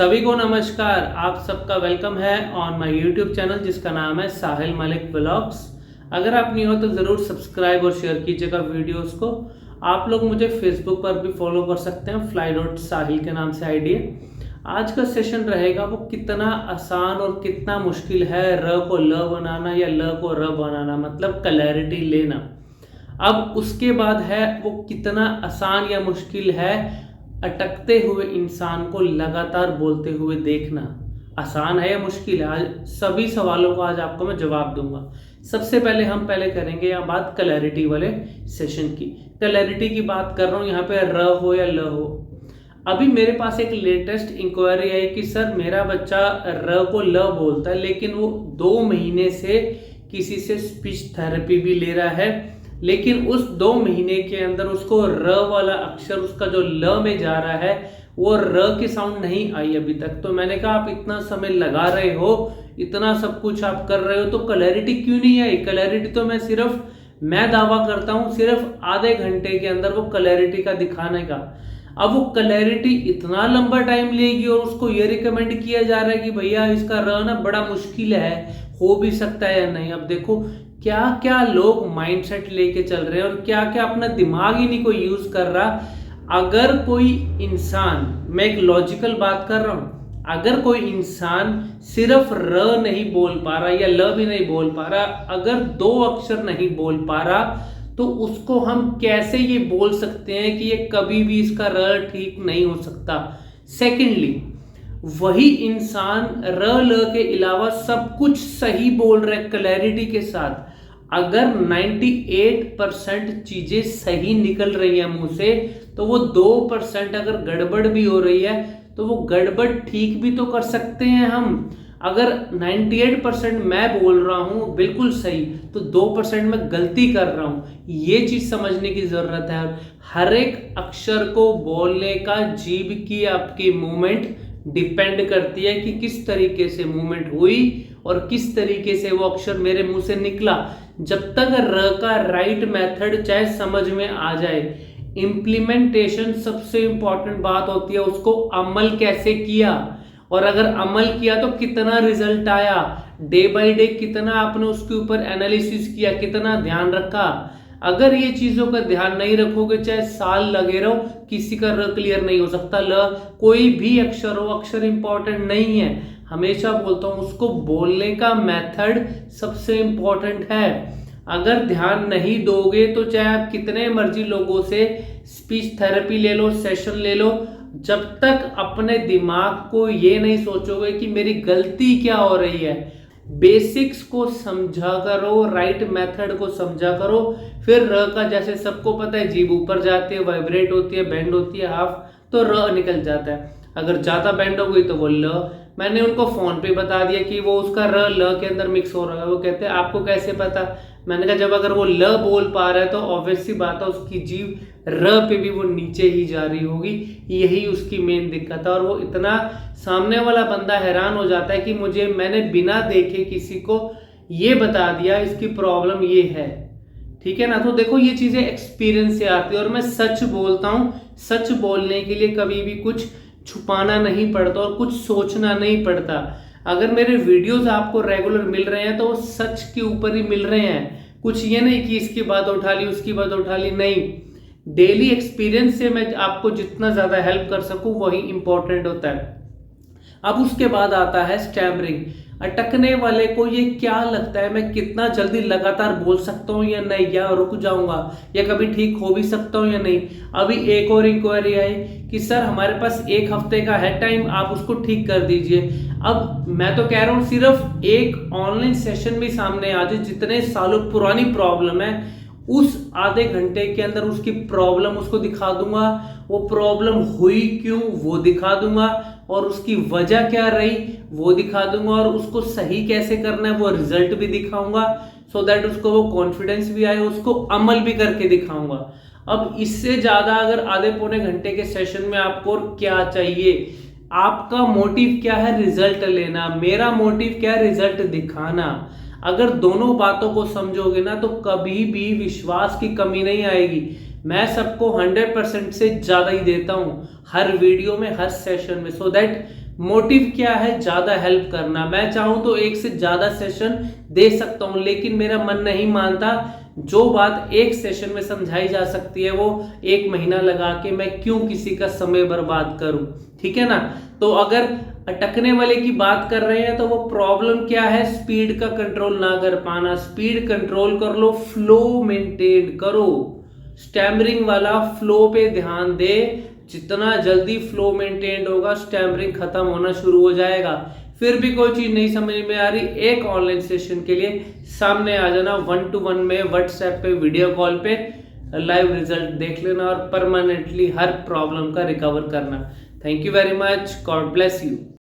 सभी को नमस्कार। आप सबका वेलकम है ऑन माय यूट्यूब चैनल जिसका नाम है साहिल मलिक व्लॉग्स। अगर आप नहीं हो तो ज़रूर सब्सक्राइब और शेयर कीजिएगा वीडियोस को। आप लोग मुझे फेसबुक पर भी फॉलो कर सकते हैं, fly.sahil के नाम से आईडी है। आज का सेशन रहेगा वो कितना आसान और कितना मुश्किल है र को ल बनाना या ल को र बनाना, मतलब क्लैरिटी लेना। अब उसके बाद है वो कितना आसान या मुश्किल है अटकते हुए इंसान को लगातार बोलते हुए देखना। आसान है या मुश्किल है, आज सभी सवालों का आज आपको मैं जवाब दूंगा। सबसे पहले हम करेंगे यहाँ बात क्लैरिटी वाले सेशन की। क्लैरिटी की बात कर रहा हूँ यहाँ पे र हो या ल हो। अभी मेरे पास एक लेटेस्ट इंक्वायरी आई कि सर मेरा बच्चा र को ल बोलता है लेकिन वो 2 महीने से किसी से स्पीच थेरेपी भी ले रहा है, लेकिन उस 2 महीने के अंदर उसको र वाला अक्षर उसका जो ल में जा रहा है वो र की साउंड नहीं आई अभी तक। तो मैंने कहा आप इतना समय लगा रहे हो, इतना सब कुछ आप कर रहे हो, तो क्लैरिटी क्यों नहीं आई? क्लैरिटी तो मैं दावा करता हूँ सिर्फ आधे घंटे के अंदर वो क्लैरिटी का दिखाने का। अब वो क्लैरिटी इतना लंबा टाइम लेगी और उसको ये रिकमेंड किया जा रहा है कि भैया इसका र ना बड़ा मुश्किल है, हो भी सकता है या नहीं। अब देखो क्या क्या लोग माइंडसेट लेके चल रहे हैं और क्या क्या अपना दिमाग ही नहीं कोई यूज कर रहा। अगर कोई इंसान, मैं एक लॉजिकल बात कर रहा हूं, अगर कोई इंसान सिर्फ र नहीं बोल पा रहा या ल भी नहीं बोल पा रहा, अगर 2 अक्षर नहीं बोल पा रहा, तो उसको हम कैसे ये बोल सकते हैं कि ये कभी भी इसका र ठीक नहीं हो सकता। सेकेंडली, वही इंसान र ल के अलावा सब कुछ सही बोल रहा है क्लैरिटी के साथ। अगर 98% चीजें सही निकल रही है मुंह से, तो वो 2% अगर गड़बड़ भी हो रही है तो वो गड़बड़ ठीक भी तो कर सकते हैं हम। अगर 98% मैं बोल रहा हूं बिल्कुल सही, तो 2% मैं गलती कर रहा हूं, ये चीज समझने की जरूरत है। हर एक अक्षर को बोलने का जीभ की आपकी मूवमेंट डिपेंड करती है कि किस तरीके से मूवमेंट हुई और किस तरीके से वो अक्षर मेरे मुंह से निकला। जब तक र का राइट मेथड चाहे समझ में आ जाए, इम्प्लीमेंटेशन सबसे इंपॉर्टेंट बात होती है, उसको अमल कैसे किया और अगर अमल किया तो कितना रिजल्ट आया, डे बाय डे कितना आपने उसके ऊपर एनालिसिस किया, कितना ध्यान रखा। अगर ये चीजों का ध्यान नहीं रखोगे, चाहे साल लगे रहो, किसी का र क्लियर नहीं हो सकता। ल कोई भी अक्षर हो, अक्षर इंपॉर्टेंट नहीं है। हमेशा बोलता हूं उसको बोलने का मेथड सबसे इंपॉर्टेंट है। अगर ध्यान नहीं दोगे तो चाहे आप कितने मर्जी लोगों से स्पीच थेरेपी ले लो, सेशन ले लो, जब तक अपने दिमाग को ये नहीं सोचोगे कि मेरी गलती क्या हो रही है, बेसिक्स को समझा करो, राइट मेथड को समझा करो, फिर र का जैसे सबको पता है जीभ ऊपर जाती है, वाइब्रेट होती है, बेंड होती है हाफ, तो र निकल जाता है। अगर ज्यादा बेंड हो गई तो वो ल। मैंने उनको फोन पे बता दिया कि वो उसका र ल के अंदर मिक्स हो रहा है। वो कहते हैं आपको कैसे पता? मैंने कहा जब अगर वो ल बोल पा रहा है तो ऑब्वियस सी बात है उसकी जीभ र पे भी वो नीचे ही जा रही होगी, यही उसकी मेन दिक्कत है। और वो इतना सामने वाला बंदा हैरान हो जाता है कि मैंने बिना देखे किसी को ये बता दिया इसकी प्रॉब्लम ये है, ठीक है ना। तो देखो ये चीजें एक्सपीरियंस से आती है और मैं सच बोलता हूँ। सच बोलने के लिए कभी भी कुछ छुपाना नहीं पड़ता और कुछ सोचना नहीं पड़ता। अगर मेरे वीडियोस आपको रेगुलर मिल रहे हैं तो वो सच के ऊपर ही मिल रहे हैं, कुछ ये नहीं कि इसकी बात उठा ली उसकी बात उठा ली, नहीं। डेली एक्सपीरियंस से मैं आपको जितना ज्यादा हेल्प कर सकूं वही इंपॉर्टेंट होता है। अब उसके बाद आता है स्टैमरिंग। अटकने वाले को ये क्या लगता है मैं कितना जल्दी लगातार बोल सकता हूँ या नहीं, या रुक जाऊंगा, या कभी ठीक हो भी सकता हूँ या नहीं। अभी एक और इंक्वायरी आई कि सर हमारे पास 1 हफ्ते का है टाइम, आप उसको ठीक कर दीजिए। अब मैं तो कह रहा हूँ सिर्फ एक ऑनलाइन सेशन भी सामने आ जाए, जितने सालों पुरानी प्रॉब्लम है उस आधे घंटे के अंदर उसकी प्रॉब्लम उसको दिखा दूंगा, वो प्रॉब्लम हुई क्यों वो दिखा दूंगा, और उसकी वजह क्या रही वो दिखा दूंगा, और उसको सही कैसे करना है वो रिजल्ट भी दिखाऊंगा, सो दैट उसको वो कॉन्फिडेंस भी आए, उसको अमल भी करके दिखाऊंगा। अब इससे ज्यादा अगर आधे पौने घंटे के सेशन में आपको और क्या चाहिए? आपका मोटिव क्या है? रिजल्ट लेना। मेरा मोटिव क्या है? रिजल्ट दिखाना। अगर दोनों बातों को समझोगे ना तो कभी भी विश्वास की कमी नहीं आएगी। मैं सबको 100% से ज्यादा ही देता हूं हर वीडियो में, हर सेशन में, सो दैट मोटिव क्या है? ज्यादा हेल्प करना। मैं चाहूं तो एक से ज्यादा सेशन दे सकता हूं, लेकिन मेरा मन नहीं मानता। जो बात एक सेशन में समझाई जा सकती है वो 1 महीना लगा के मैं क्यों किसी का समय बर्बाद करूं? ठीक है ना। तो अगर अटकने वाले की बात कर रहे हैं तो वो प्रॉब्लम क्या है? स्पीड का कंट्रोल ना कर पाना। स्पीड कंट्रोल कर लो, फ्लो मेंटेन करो। स्टैमरिंग वाला फ्लो पे ध्यान दे। जितना जल्दी फ्लो मेंटेन होगा, स्टैमरिंग खत्म होना शुरू हो जाएगा। फिर भी कोई चीज नहीं समझ में आ रही, एक ऑनलाइन सेशन के लिए सामने आ जाना 1 to 1 में, व्हाट्सएप पे, वीडियो कॉल पे, लाइव रिजल्ट देख लेना और परमानेंटली हर प्रॉब्लम का रिकवर करना। Thank you very much, God bless you.